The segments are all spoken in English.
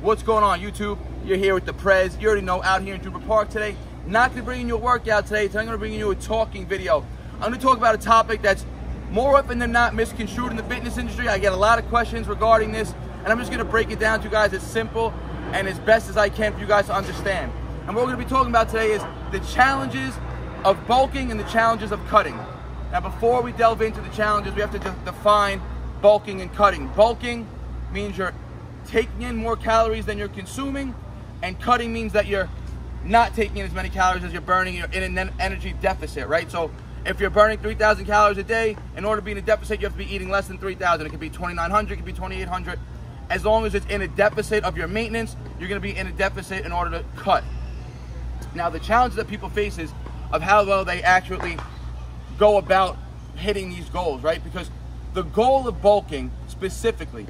What's going on, YouTube? You're here with the Prez. You already know, out here in Drupa Park today. Not going to bring you a workout today. Today I'm going to bring you a talking video. I'm going to talk about a topic that's more often than not misconstrued in the fitness industry. I get a lot of questions regarding this, and I'm just going to break it down to you guys as simple and as best as I can for you guys to understand. And what we're going to be talking about today is the challenges of bulking and the challenges of cutting. Now, before we delve into the challenges, we have to just define bulking and cutting. Bulking means you're taking in more calories than you're consuming, and cutting means that you're not taking in as many calories as you're burning. You're in an energy deficit, right? So if you're burning 3,000 calories a day, in order to be in a deficit, you have to be eating less than 3,000. It could be 2,900, it could be 2,800. As long as it's in a deficit of your maintenance, you're going to be in a deficit in order to cut. Now, the challenge that people face is of how well they accurately go about hitting these goals, right? Because the goal of bulking specifically,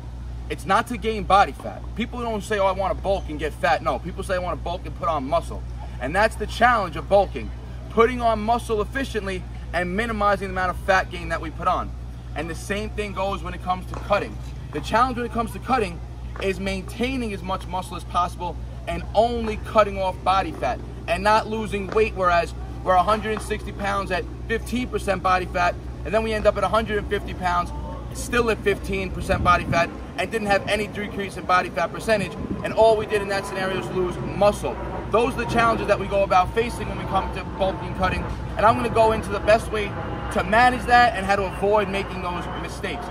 it's not to gain body fat. People don't say, oh, I want to bulk and get fat. No, people say I want to bulk and put on muscle. And that's the challenge of bulking. Putting on muscle efficiently and minimizing the amount of fat gain that we put on. And the same thing goes when it comes to cutting. The challenge when it comes to cutting is maintaining as much muscle as possible and only cutting off body fat and not losing weight, whereas we're 160 pounds at 15% body fat, and then we end up at 150 pounds still at 15% body fat and didn't have any decrease in body fat percentage, and all we did in that scenario is lose muscle. Those are the challenges that we go about facing when we come to bulking and cutting, and I'm going to go into the best way to manage that and how to avoid making those mistakes.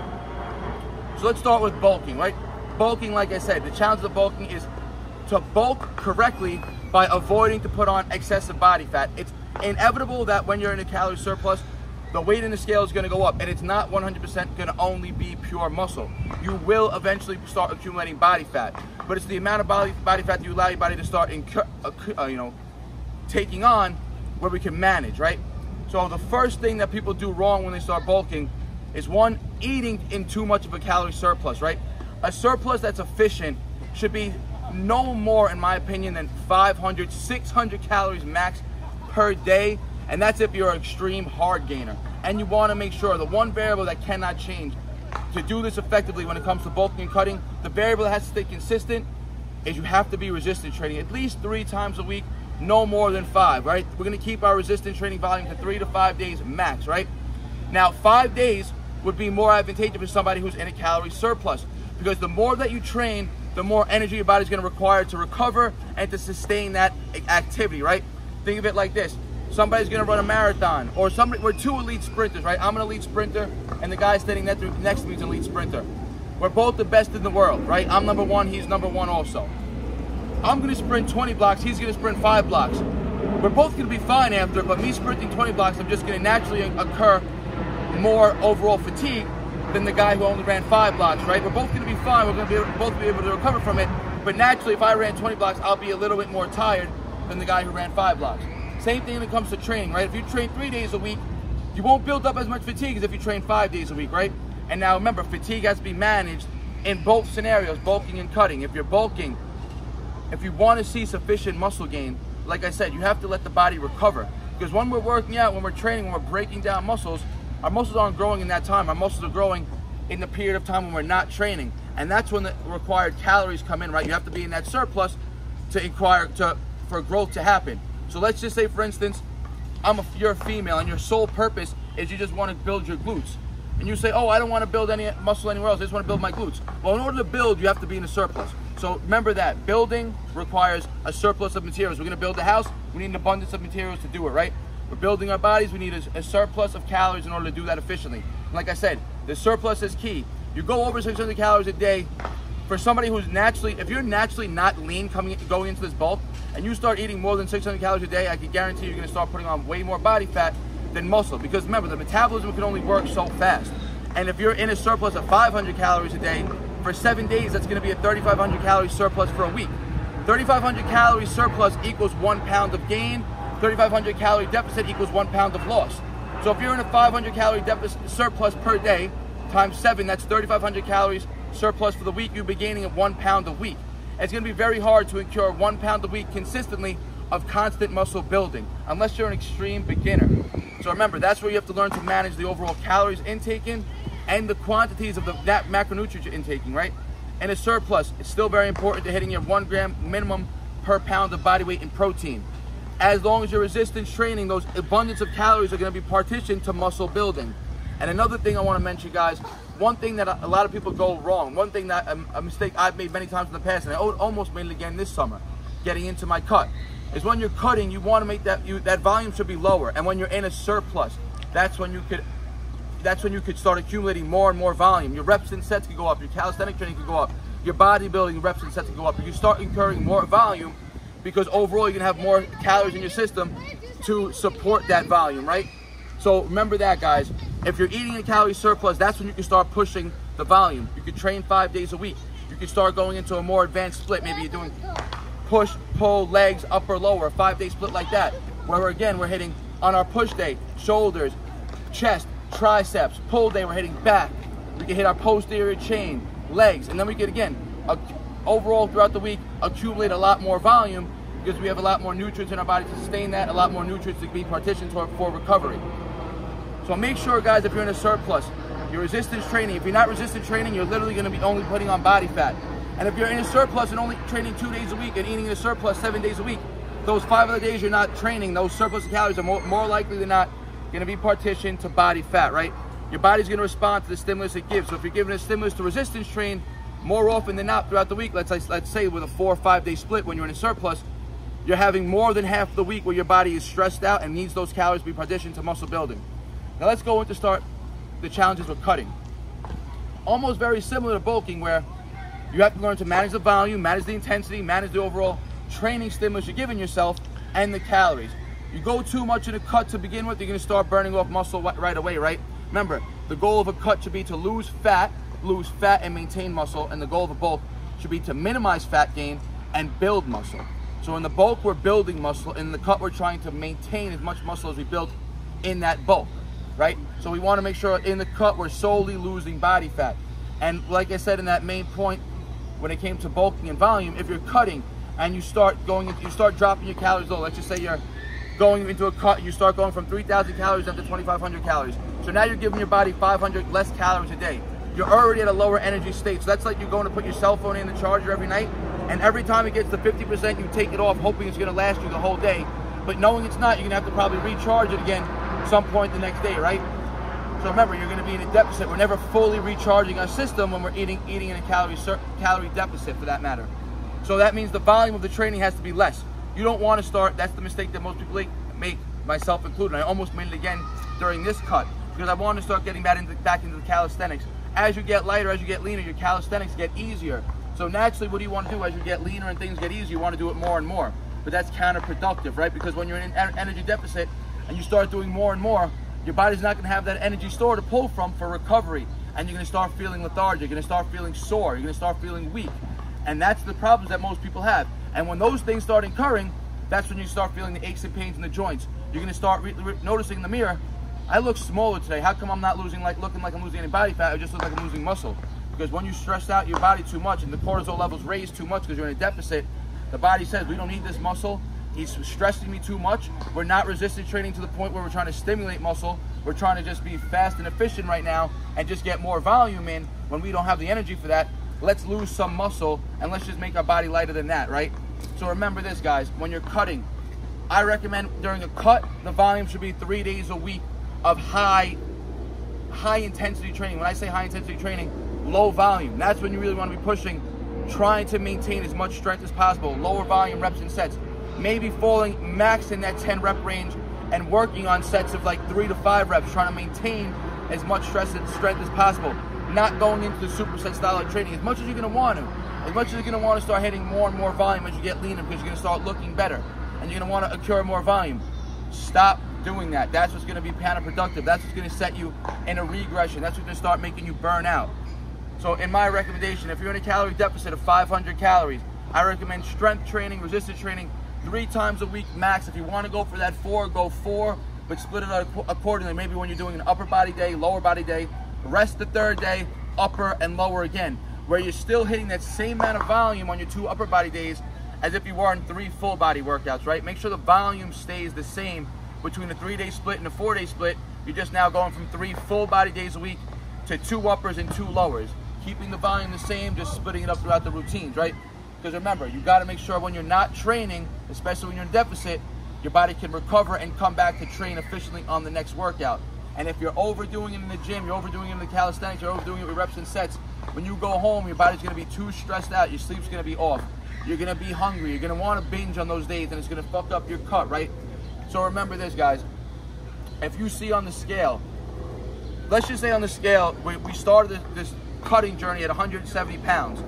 So let's start with bulking, right? Bulking, like I said, the challenge of bulking is to bulk correctly by avoiding to put on excessive body fat. It's inevitable that when you're in a calorie surplus, the weight in the scale is going to go up, and it's not 100% going to only be pure muscle. You will eventually start accumulating body fat, but it's the amount of body fat that you allow your body to start taking on where we can manage, right? So the first thing that people do wrong when they start bulking is, one, eating in too much of a calorie surplus, right? A surplus that's efficient should be no more, in my opinion, than 500, 600 calories max per day. And that's if you're an extreme hard gainer. And you want to make sure the one variable that cannot change to do this effectively when it comes to bulking and cutting, the variable that has to stay consistent, is you have to be resistance training at least 3 times a week, no more than 5, right? We're going to keep our resistance training volume to 3 to 5 days max, right? Now, 5 days would be more advantageous for somebody who's in a calorie surplus, because the more that you train, the more energy your body's going to require to recover and to sustain that activity, right? Think of it like this. Somebody's going to run a marathon, or we're 2 elite sprinters, right? I'm an elite sprinter, and the guy standing next to me is an elite sprinter. We're both the best in the world, right? I'm number 1, he's number 1 also. I'm going to sprint 20 blocks, he's going to sprint 5 blocks. We're both going to be fine after, but me sprinting 20 blocks, I'm just going to naturally incur more overall fatigue than the guy who only ran 5 blocks, right? We're both going to be fine, we're going to both be able to recover from it, but naturally if I ran 20 blocks, I'll be a little bit more tired than the guy who ran 5 blocks. Same thing when it comes to training, right? If you train 3 days a week, you won't build up as much fatigue as if you train 5 days a week, right? And now remember, fatigue has to be managed in both scenarios, bulking and cutting. If you're bulking, if you want to see sufficient muscle gain, like I said, you have to let the body recover. Because when we're working out, when we're training, when we're breaking down muscles, our muscles aren't growing in that time. Our muscles are growing in the period of time when we're not training. And that's when the required calories come in, right? You have to be in that surplus for growth to happen. So let's just say, for instance, you're a female and your sole purpose is you just want to build your glutes. And you say, oh, I don't want to build any muscle anywhere else, I just want to build my glutes. Well, in order to build, you have to be in a surplus. So remember that. Building requires a surplus of materials. We're going to build a house, we need an abundance of materials to do it, right? We're building our bodies, we need a surplus of calories in order to do that efficiently. And like I said, the surplus is key. You go over 600 calories a day. For somebody who's if you're naturally not lean going into this bulk, and you start eating more than 600 calories a day, I can guarantee you're going to start putting on way more body fat than muscle. Because remember, the metabolism can only work so fast. And if you're in a surplus of 500 calories a day, for 7 days, that's going to be a 3,500 calorie surplus for a week. 3,500 calorie surplus equals 1 pound of gain. 3,500 calorie deficit equals 1 pound of loss. So if you're in a 500 calorie deficit surplus per day, times 7, that's 3,500 calories surplus for the week. You'll be gaining 1 pound a week. It's going to be very hard to incur 1 pound a week consistently of constant muscle building, unless you're an extreme beginner. So remember, that's where you have to learn to manage the overall calories intaken and the quantities of that macronutrient you're intaking, right? in a surplus, it's still very important to hitting your 1 gram minimum per pound of body weight in protein. As long as you're resistance training, those abundance of calories are going to be partitioned to muscle building. And another thing I want to mention, guys, one thing that a lot of people go wrong, one thing that a mistake I've made many times in the past, and I almost made it again this summer, getting into my cut, is when you're cutting, you want to make that volume should be lower. And when you're in a surplus, that's when you could start accumulating more and more volume. Your reps and sets can go up, your calisthenic training can go up, your bodybuilding reps and sets can go up. You start incurring more volume because overall you're gonna have more calories in your system to support that volume, right? So remember that, guys. If you're eating a calorie surplus, that's when you can start pushing the volume. You could train 5 days a week. You can start going into a more advanced split. Maybe you're doing push, pull, legs, upper, lower, a 5-day split like that, where again, we're hitting on our push day, shoulders, chest, triceps. Pull day, we're hitting back. We can hit our posterior chain, legs, and then we can, again, overall throughout the week, accumulate a lot more volume because we have a lot more nutrients in our body to sustain that, a lot more nutrients to be partitioned for recovery. So make sure, guys, if you're in a surplus, you're resistance training. If you're not resistance training, you're literally going to be only putting on body fat. And if you're in a surplus and only training 2 days a week and eating in a surplus 7 days a week, those 5 other days you're not training, those surplus calories are more likely than not going to be partitioned to body fat, right? Your body's going to respond to the stimulus it gives. So if you're giving a stimulus to resistance train, more often than not throughout the week, let's say with a 4 or 5 day split when you're in a surplus, you're having more than half the week where your body is stressed out and needs those calories to be partitioned to muscle building. Now let's go into start the challenges with cutting. Almost very similar to bulking, where you have to learn to manage the volume, manage the intensity, manage the overall training stimulus you're giving yourself, and the calories. You go too much in a cut to begin with, you're going to start burning off muscle right away, right? Remember, the goal of a cut should be to lose fat and maintain muscle, and the goal of a bulk should be to minimize fat gain and build muscle. So in the bulk, we're building muscle. In the cut, we're trying to maintain as much muscle as we build in that bulk, right? So we want to make sure in the cut, we're solely losing body fat. And like I said in that main point, when it came to bulking and volume, if you're cutting and you start dropping your calories low, let's just say you're going into a cut and you start going from 3,000 calories up to 2,500 calories. So now you're giving your body 500 less calories a day. You're already at a lower energy state. So that's like you're going to put your cell phone in the charger every night, and every time it gets to 50%, you take it off, hoping it's going to last you the whole day. But knowing it's not, you're going to have to probably recharge it again some point the next day, right? So remember, you're going to be in a deficit. We're never fully recharging our system when we're eating in a calorie deficit, for that matter. So that means the volume of the training has to be less. You don't want to start, that's the mistake that most people make, myself included. I almost made it again during this cut, because I want to start getting back into the calisthenics. As you get lighter, as you get leaner, your calisthenics get easier. So naturally, what do you want to do as you get leaner and things get easier? You want to do it more and more. But that's counterproductive, right? Because when you're in an energy deficit and you start doing more and more, your body's not going to have that energy store to pull from for recovery. And you're going to start feeling lethargic. You're going to start feeling sore. You're going to start feeling weak. And that's the problems that most people have. And when those things start occurring, that's when you start feeling the aches and pains in the joints. You're going to start noticing in the mirror, I look smaller today. How come I'm not looking like I'm losing any body fat? I just look like I'm losing muscle. Because when you stress out your body too much and the cortisol levels raise too much because you're in a deficit, the body says, we don't need this muscle. He's stressing me too much. We're not resistance training to the point where we're trying to stimulate muscle. We're trying to just be fast and efficient right now and just get more volume in when we don't have the energy for that. Let's lose some muscle and let's just make our body lighter than that, right? So remember this, guys, when you're cutting, I recommend during a cut, the volume should be 3 days a week of high intensity training. When I say high intensity training, low volume. That's when you really want to be pushing, trying to maintain as much strength as possible, lower volume reps and sets, maybe falling max in that 10 rep range and working on sets of like 3 to 5 reps, trying to maintain as much strength as possible, not going into the superset style of training as much as you're going to want to. As much as you're going to want to start hitting more and more volume as you get leaner, because you're going to start looking better and you're going to want to accrue more volume. Stop doing that. That's what's going to be counterproductive. That's what's going to set you in a regression. That's what's going to start making you burn out. So in my recommendation, if you're in a calorie deficit of 500 calories, I recommend strength training, resistance training 3 times a week max. If you want to go for that 4, go 4, but split it out accordingly. Maybe when you're doing an upper body day, lower body day, rest the 3rd day, upper and lower again, where you're still hitting that same amount of volume on your 2 upper body days as if you were in 3 full body workouts, right? Make sure the volume stays the same between a 3-day split and a 4-day split. You're just now going from 3 full body days a week to 2 uppers and 2 lowers. keeping the volume the same, just splitting it up throughout the routines, right? Because remember, you got to make sure when you're not training, especially when you're in deficit, your body can recover and come back to train efficiently on the next workout. And if you're overdoing it in the gym, you're overdoing it in the calisthenics, you're overdoing it with reps and sets, when you go home, your body's going to be too stressed out, your sleep's going to be off, you're going to be hungry, you're going to want to binge on those days, and it's going to fuck up your cut, right? So remember this, guys. If you see on the scale, let's just say on the scale, we started this cutting journey at 170 pounds.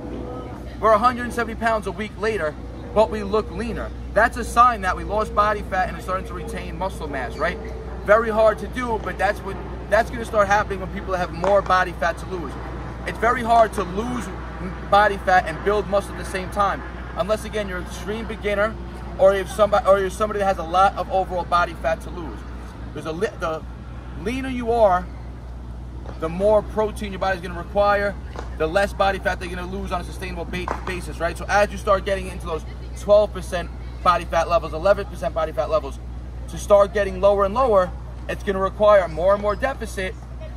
We're 170 pounds a week later, but we look leaner. That's a sign that we lost body fat and it's starting to retain muscle mass, right? Very hard to do, but that's going to start happening when people have more body fat to lose. It's very hard to lose body fat and build muscle at the same time, unless again you're an extreme beginner or you're somebody that has a lot of overall body fat to lose. The leaner you are, the more protein your body's going to require, the less body fat they're going to lose on a sustainable basis, right? So as you start getting into those 12% body fat levels, 11% body fat levels, to start getting lower and lower, it's going to require more and more deficit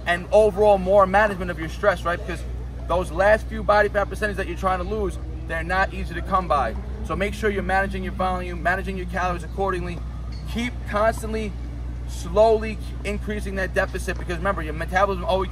and overall more management of your stress, right? Because those last few body fat percentages that you're trying to lose, they're not easy to come by. So make sure you're managing your volume, managing your calories accordingly. Keep constantly, slowly increasing that deficit, because remember, your metabolism always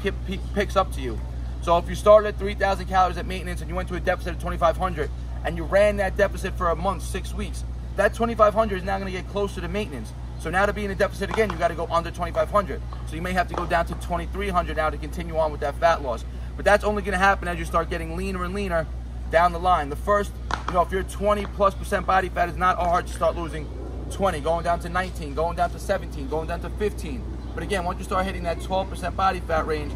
picks up to you. So if you started at 3,000 calories at maintenance and you went to a deficit of 2,500 and you ran that deficit for a month, 6 weeks, that 2,500 is now going to get closer to maintenance. So now to be in a deficit again, you got to go under 2,500. So you may have to go down to 2,300 now to continue on with that fat loss. But that's only going to happen as you start getting leaner and leaner down the line. The first, if you're 20+% body fat, it's not hard to start losing 20, going down to 19, going down to 17, going down to 15. But again, once you start hitting that 12% body fat range,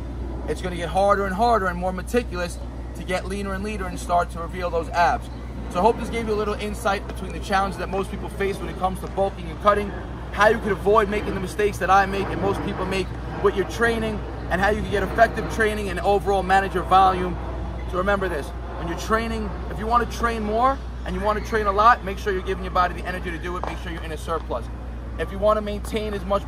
it's going to get harder and harder and more meticulous to get leaner and leaner and start to reveal those abs. So I hope this gave you a little insight between the challenges that most people face when it comes to bulking and cutting, how you can avoid making the mistakes that I make and most people make with your training, and how you can get effective training and overall manage your volume. So remember this, when you're training, if you want to train more and you want to train a lot, make sure you're giving your body the energy to do it. Make sure you're in a surplus. If you want to maintain as much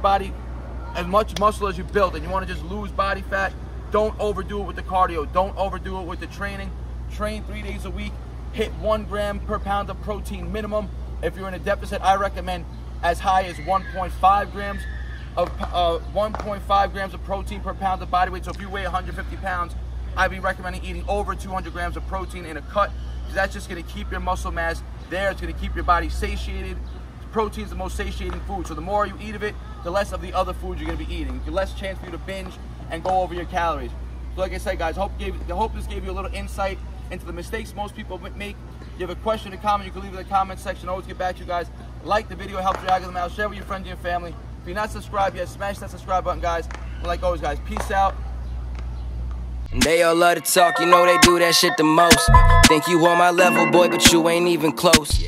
muscle as you build and you want to just lose body fat, don't overdo it with the cardio. Don't overdo it with the training. Train 3 days a week. Hit 1 gram per pound of protein minimum. If you're in a deficit, I recommend as high as 1.5 grams of protein per pound of body weight. So if you weigh 150 pounds, I'd be recommending eating over 200 grams of protein in a cut, because that's just going to keep your muscle mass there. It's going to keep your body satiated. Protein is the most satiating food, so the more you eat of it, the less of the other foods you're going to be eating. The less chance for you to binge and go over your calories. So like I said, guys, I hope this gave you a little insight into the mistakes most people make. If you have a question or comment, you can leave it in the comment section. Always get back to you guys. Like the video, help drag them out. Share with your friends and your family. If you're not subscribed yet, smash that subscribe button, guys. And like always, guys, peace out. They all love to talk, you know they do that shit the most. Think you on my level, boy, but you ain't even close.